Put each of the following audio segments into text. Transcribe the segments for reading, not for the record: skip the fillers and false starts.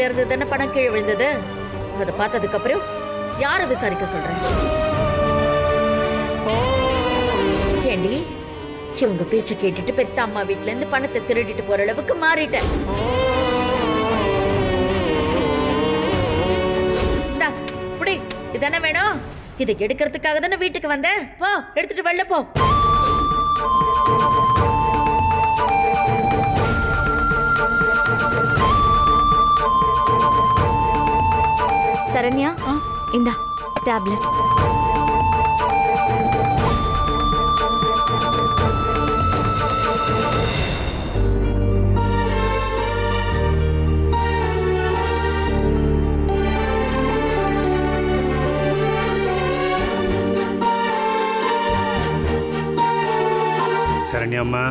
தலையில இருந்து தானே பணம் கீழே விழுந்தது. அதை பார்த்ததுக்கு அப்புறம் யார விசாரிக்க சொல்றேன்? ஏண்டி, இவங்க பேச்ச கேட்டுட்டு பெத்த அம்மா வீட்டுல இருந்து பணத்தை திருடிட்டு போற அளவுக்கு மாறிட்டேன். இதானே வேணும்? இதை எடுக்கிறதுக்காக தானே வீட்டுக்கு வந்தேன். போ, எடுத்துட்டு வெளில போ. சரண்யா, இந்தா டேப்லெட். சரண்யா அம்மா,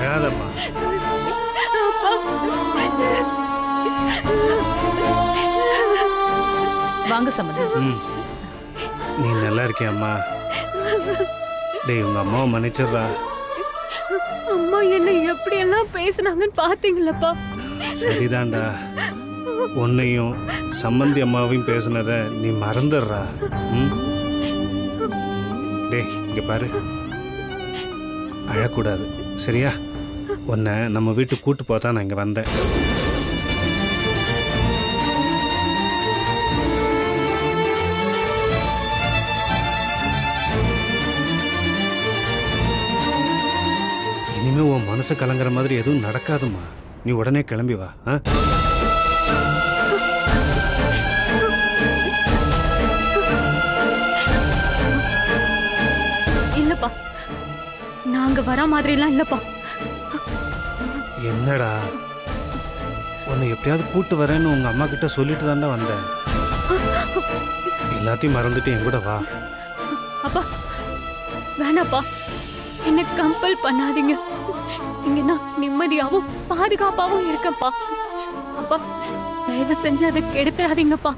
அழாதம்மா. வாங்க சம்பந்தம். நீ நல்லா இருக்கியா அம்மா? டேய், உங்க அம்மாவை மன்னிச்சிடுறா. அம்மா என்ன எப்படி எல்லாம் பேசுனாங்கன்னு பாத்தீங்களப்பா? சரிதான்டா, உன்னையும் சம்பந்தி அம்மாவையும் பேசுனத நீ மறந்துடுறா. டேய், இங்க பாரு, அழக்கூடாது சரியா? உன்னை நம்ம வீட்டுக்கு கூட்டு போதான் நான் இங்க வந்தேன். இனிமே உன் மனசு கலங்குற மாதிரி எதுவும் நடக்காதுமா. நீ உடனே கிளம்பி வா. இல்லப்பா, நாங்க வர மாதிரிலாம் இல்லப்பா. என்னடா, உன்னை எப்படியாவது கூட்டு வரேன்னு உங்க அம்மா கிட்ட சொல்லிட்டு தாண்டா வந்தேன். எல்லாத்தையும் மறந்துட்டு என் கூட வா. அப்பா வேணாப்பா, என்ன கம்பல் பண்ணாதீங்க. இங்க நான் நிம்மதியாவும் பாதுகாப்பாவும் இருக்கேன்ப்பா. அப்பா தயவு செஞ்சு அதை கெடுத்துறாதீங்கப்பா.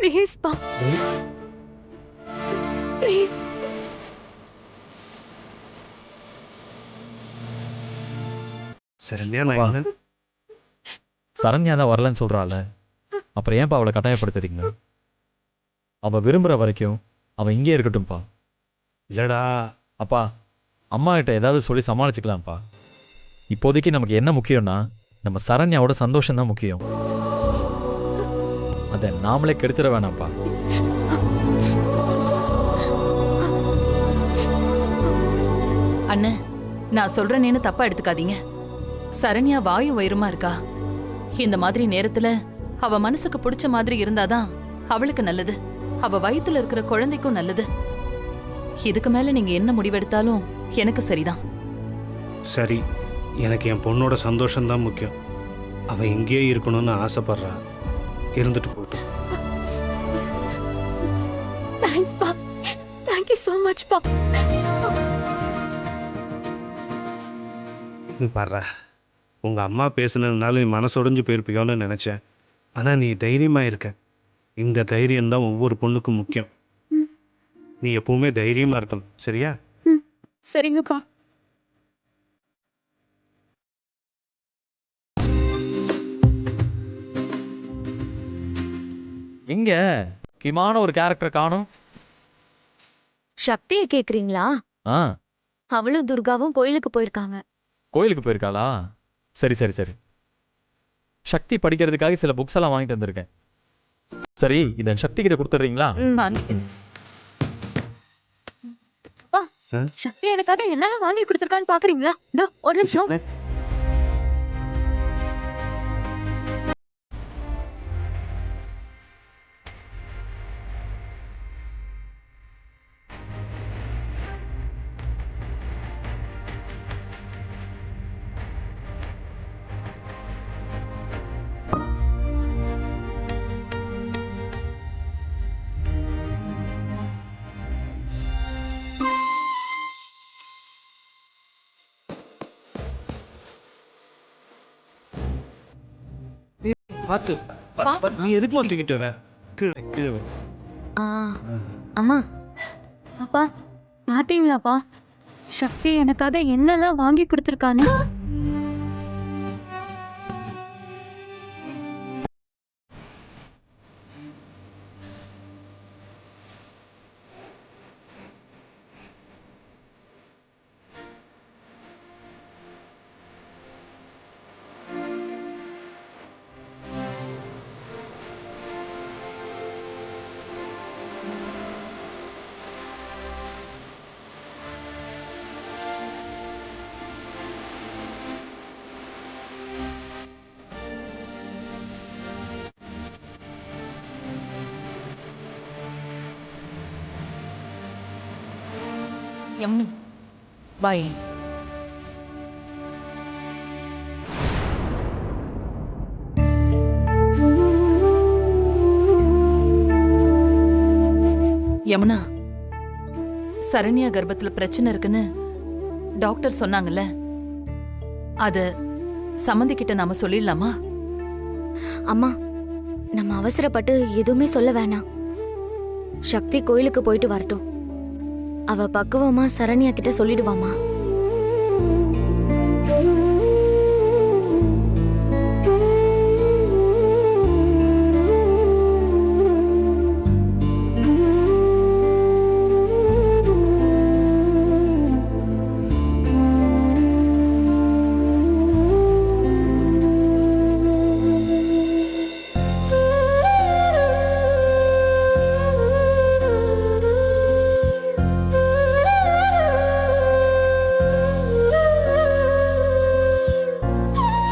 ப்ளீஸ்ப்பா, ப்ளீஸ். சரண்யா தான் வரலன்னு சொல்றாள். அப்புறம் ஏன்ப்பா அவளை கட்டாயப்படுத்துறீங்க? அவ விரும்புற வரைக்கும் அவ இங்கே இருக்கட்டும்ப்பா. இல்லடா அப்பா, அம்மா கிட்ட ஏதாவது சொல்லி சமாளிச்சுக்கலாம்ப்பா. இப்போதைக்கு நமக்கு என்ன முக்கியம்னா நம்ம சரண்யாவோட சந்தோஷம் தான் முக்கியம். அதை நாமளே கெடுத்துட வேணாம்ப்பா. அண்ணே, நான் சொல்றேன்னு தப்பா எடுத்துக்காதீங்க. சரண்யா வாயு வயிறுமா இருக்கா. இந்த மாதிரி நேரத்துல அவ மனசுக்கு பிடிச்ச மாதிரி இருந்தாதான் அவளுக்கு நல்லது, அவ வயித்துல இருக்கிற குழந்தைக்கும் நல்லது. இதுக்கு மேல நீங்க என்ன முடிவெடுத்தாலும் எனக்கு சரிதான். சரி, எனக்கு என் பொண்ணோட சந்தோஷம்தான் முக்கியம். அவ இங்கேயே இருக்கணும்னு ஆசைப்படுறா. இருந்துட்டு போட்டோம். தேங்க்ஸ்ப்பா, தேங்க்யூ ஸோ மச்ப்பா. பாடுறா, உங்க அம்மா பேசுனதுனால நீ மனசொடைஞ்சு போயிருப்பியோன்னு நினைச்சேன். ஆனா நீ தைரியமா இருக்க. இந்த தைரியம் தான் ஒவ்வொரு பொண்ணுக்கும் முக்கியம். நீ எப்பவுமே தைரியமா இருக்கணும் சரியா? சரிங்கப்பா. இங்க முக்கியமான ஒரு கேரக்டர் காணும். சக்தியை கேக்குறீங்களா? ஆ, அவளும் துர்காவும் கோயிலுக்கு போயிருக்காங்க. கோயிலுக்கு போயிருக்காளா? சரி சரி சரி. சக்தி படிக்கிறதுக்காக சில புக்ஸ் எல்லாம் வாங்கி தந்திருக்கேன். சரி, இதை சக்தி கிட்ட கொடுத்துட்றீங்களா? சக்தி எனக்காக என்னெல்லாம் வாங்கி கொடுத்துருக்கான்னு பாக்குறீங்களா? இதோ ஒரு நிமிஷம். பார்த்து நீ எதுக்கு தூக்கிட்டு வர கீழே கீழே வை. அம்மா அப்பா பாத்தீங்களாப்பா சக்தி எனக்காக என்னெல்லாம் வாங்கி கொடுத்துருக்கான்னு. எம்மி பாய். யமுனா, சரண்யா கர்ப்பத்துல பிரச்சனை இருக்குன்னு டாக்டர் சொன்னாங்கல்ல, அத சம்மந்தி கிட்ட நாம சொல்லிடலாமா? அம்மா நம்ம அவசரப்பட்டு எதுவுமே சொல்ல வேணாம். சக்தி கோயிலுக்கு போயிட்டு வரட்டும். அவ பக்குவமா சரண்யா கிட்ட சொல்லிடுவாமா.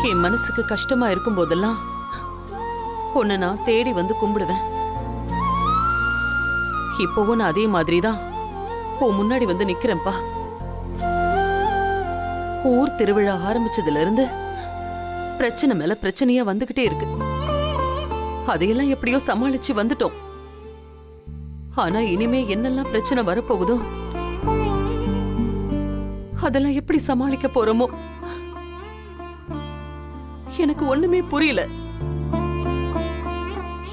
என் மனசுக்கு கஷ்டமா இருக்கும் போதெல்லாம் உன்னை நான் தேடி வந்து கும்பிடுவேன். இப்போவும் நான் அதே மாதிரிதான் உன் முன்னாடி வந்து நிக்கிறேன்ப்பா. ஊர் திருவிழா ஆரம்பிச்சதுல இருந்து பிரச்சனை மேல பிரச்சனையா வந்துகிட்டே இருக்கு. அதையெல்லாம் எப்படியோ சமாளிச்சு வந்துட்டோம். ஆனா இனிமே என்னெல்லாம் பிரச்சனை வரப்போகுதோ அதெல்லாம் எப்படி சமாளிக்க போறோமோ எனக்கு ஒண்ணுமே புரியல.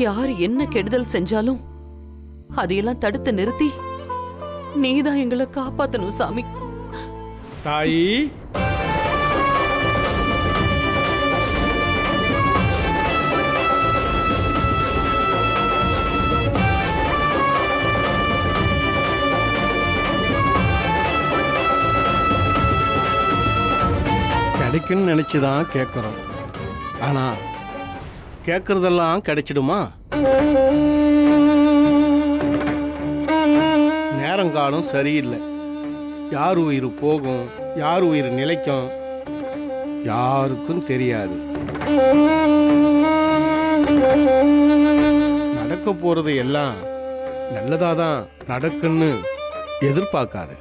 யார் என்ன கெடுதல் செஞ்சாலும் அதையெல்லாம் தடுத்து நிறுத்தி நீதான் எங்களை காப்பாத்தணும் சாமி. தாயி, கிடைக்குன்னு நினைச்சுதான் கேட்குறோம். ஆனா கேட்கறதெல்லாம் கிடைச்சிடுமா? நேரங்காலம் சரியில்லை. யார் உயிர் போகும், யார் உயிர் நிலைக்கும் யாருக்கும் தெரியாது. நடக்க போறது எல்லாம் நல்லதாதான் நடக்குன்னு எதிர்பார்க்காது.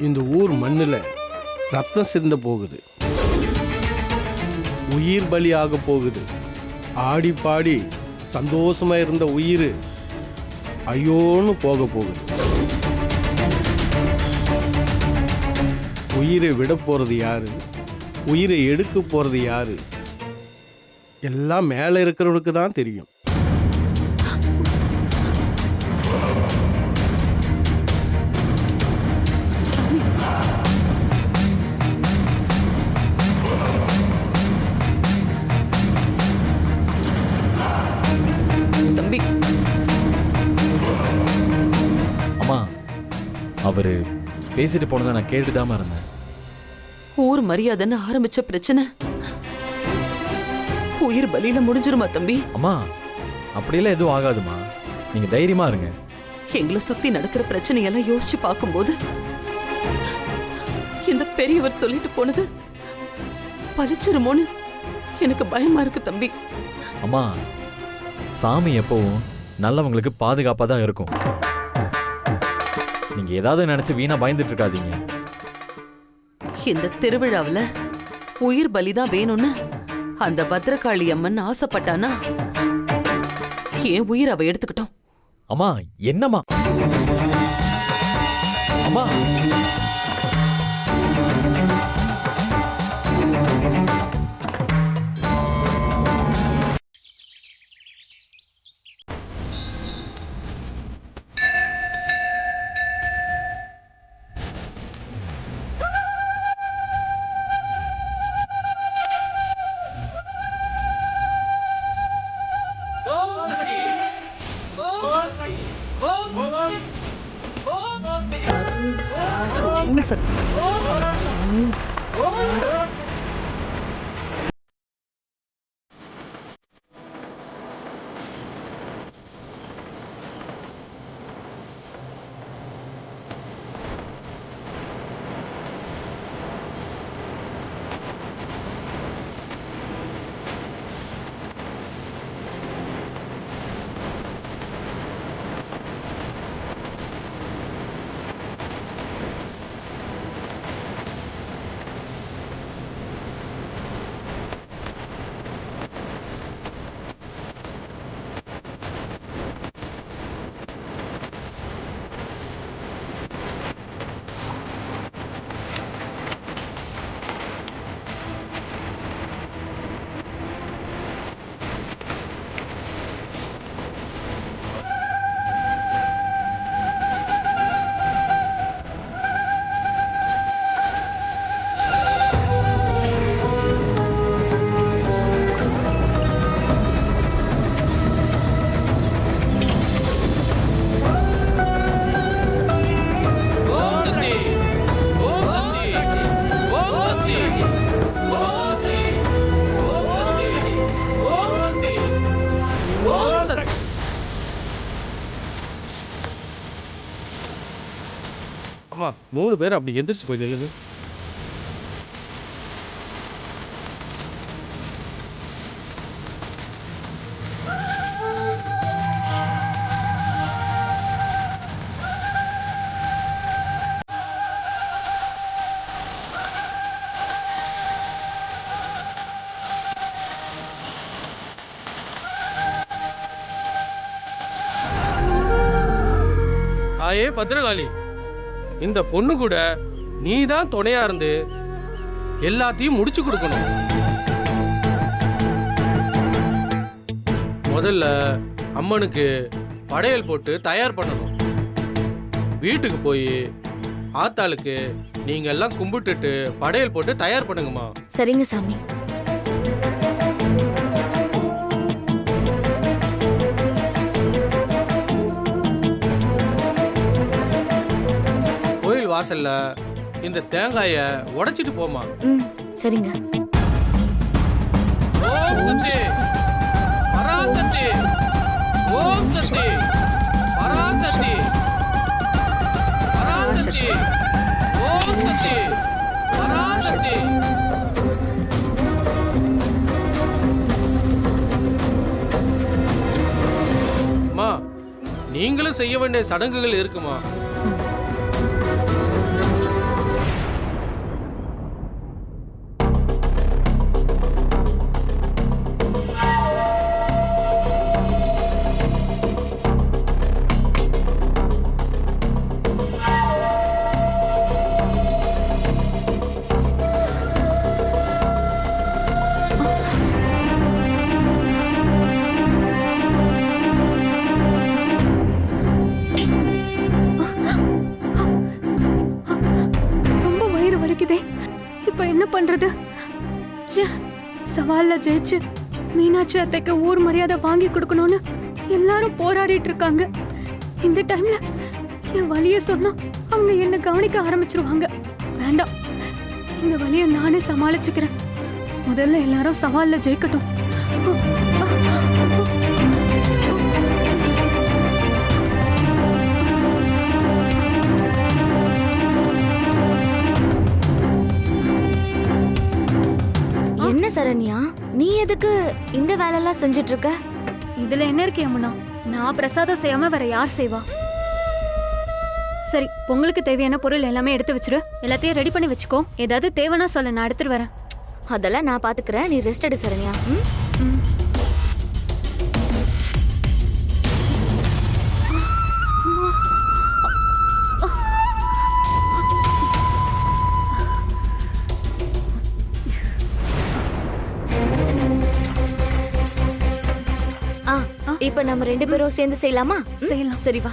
இந்த ஊர் மண்ணுல ரத்தம் சிந்த போகுது, உயிர் பலியாக போகுது. ஆடி பாடி சந்தோஷமா இருந்த உயிர் ஐயோன்னு போக போகுது. உயிரை விட போறது யாரு, உயிரை எடுக்க போறது யாரு, எல்லாம் மேல இருக்கிறவனுக்கு தான் தெரியும். தம்பி, அம்மா அவரு பேசிட்டு போனதை நான் கேட்டுதாம இருந்தேன். ஊர் மரியாதைன்னு ஆரம்பிச்ச பிரச்சனை உயிர் பலியில முடிஞ்சிருமா தம்பி? அம்மா அப்படியெல்லாம் எதுவும் ஆகாதுமா, நீங்க தைரியமா இருங்க. எங்களை சுத்தி நடக்கிற பிரச்சனையெல்லாம் யோசிச்சு பார்க்கும்போது இந்த பெரியவர் சொல்லிட்டு போனது பலிச்சிருமோன்னு எனக்கு பயமா இருக்கு தம்பி. அம்மா சாமி எப்பவும் நல்லவங்களுக்கு பாதுகாப்பா தான் இருக்கும். நீங்க ஏதாவது நினைச்சு வீணா பயந்துட்டு இருக்காதீங்க. இந்த திருவிழாவுல உயிர் பலிதான் வேணும்னு அந்த பத்ரகாளி அம்மன் ஆசைப்பட்டானா என் உயிர் அவ எடுத்துக்கிட்டோம். அம்மா என்னம்மா? அம்மா அம்மா 3 பேர் அப்படி எந்திரிச்சு போய் நில்லுங்க. ஆயே பத்திரகாளி, இந்த பொண்ணு கூட நீ தான் துணையா இருந்து எல்லாத்தையும் முடிச்சு கொடுக்கணும். முதல்ல அம்மனுக்கு படையல் போட்டு தயார் பண்ணணும். வீட்டுக்கு போய் ஆத்தாளுக்கு நீங்க எல்லாம் கும்பிட்டுட்டு படையல் போட்டு தயார் பண்ணுங்கம்மா. சரிங்க சாமி. கோயில் வாசல்ல இந்த தேங்காய உடைச்சிட்டு போமா. ம் சரிங்க. ஓம் சக்தி பராசக்தி, ஓம் சக்தி பராசக்தி, பராசக்தி ஓம் சக்தி பராசக்தி. அம்மா, நீங்களும் செய்ய வேண்டிய சடங்குகள் இருக்குமா? இப்ப என்ன பண்றது? சவால்ல ஜெயிச்சு மீனாட்சி அத்தைக்கு ஊர் மரியாதை வாங்கி கொடுக்கணும்னு எல்லாரும் போராடிட்டு இருக்காங்க. இந்த டைம்ல என் வலிய சொன்னா அவங்க என்ன கவனிக்க ஆரம்பிச்சிருவாங்க. வேண்டாம், இந்த வலிய நானே சமாளிச்சுக்கிறேன். முதல்ல எல்லாரும் சவால்ல ஜெயிக்கட்டும். என்ன சரண்யா, நீ எதுக்கு இந்த வேலையெல்லாம் செஞ்சுட்டு இருக்க? இதுல என்ன இருக்கு யமுனா? நான் பிரசாதம் செய்யாம வேற யார் செய்வா? சரி, பொங்கலுக்கு தேவையான பொருள் எல்லாமே எடுத்து வச்சிரு. எல்லாத்தையும் ரெடி பண்ணி வச்சுக்கோ. ஏதாவது தேவைன்னா சொல்ல, நான் எடுத்துட்டு வரேன். அதெல்லாம் நான் பாத்துக்கிறேன், நீ ரெஸ்ட் எடு சரண்யா. இப்ப நம்ம 2 பேரும் சேர்ந்து செய்யலாமா? செய்யலாம். சரி வா.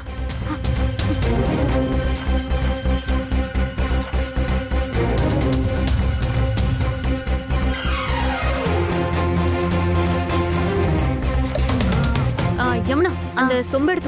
யமுனா, அந்த சொம்பு எடுத்து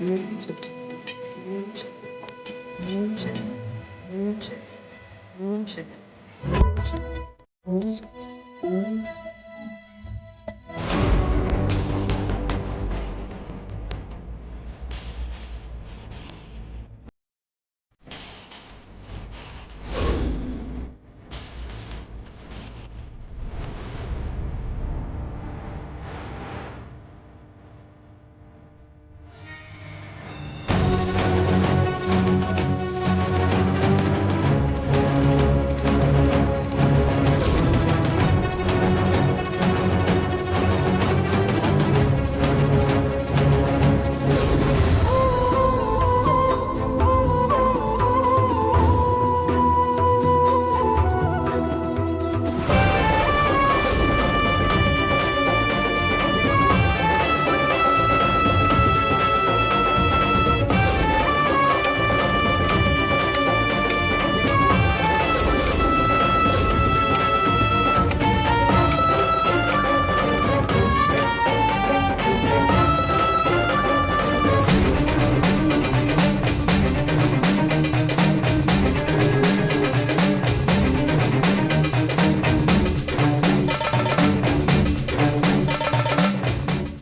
Thank you.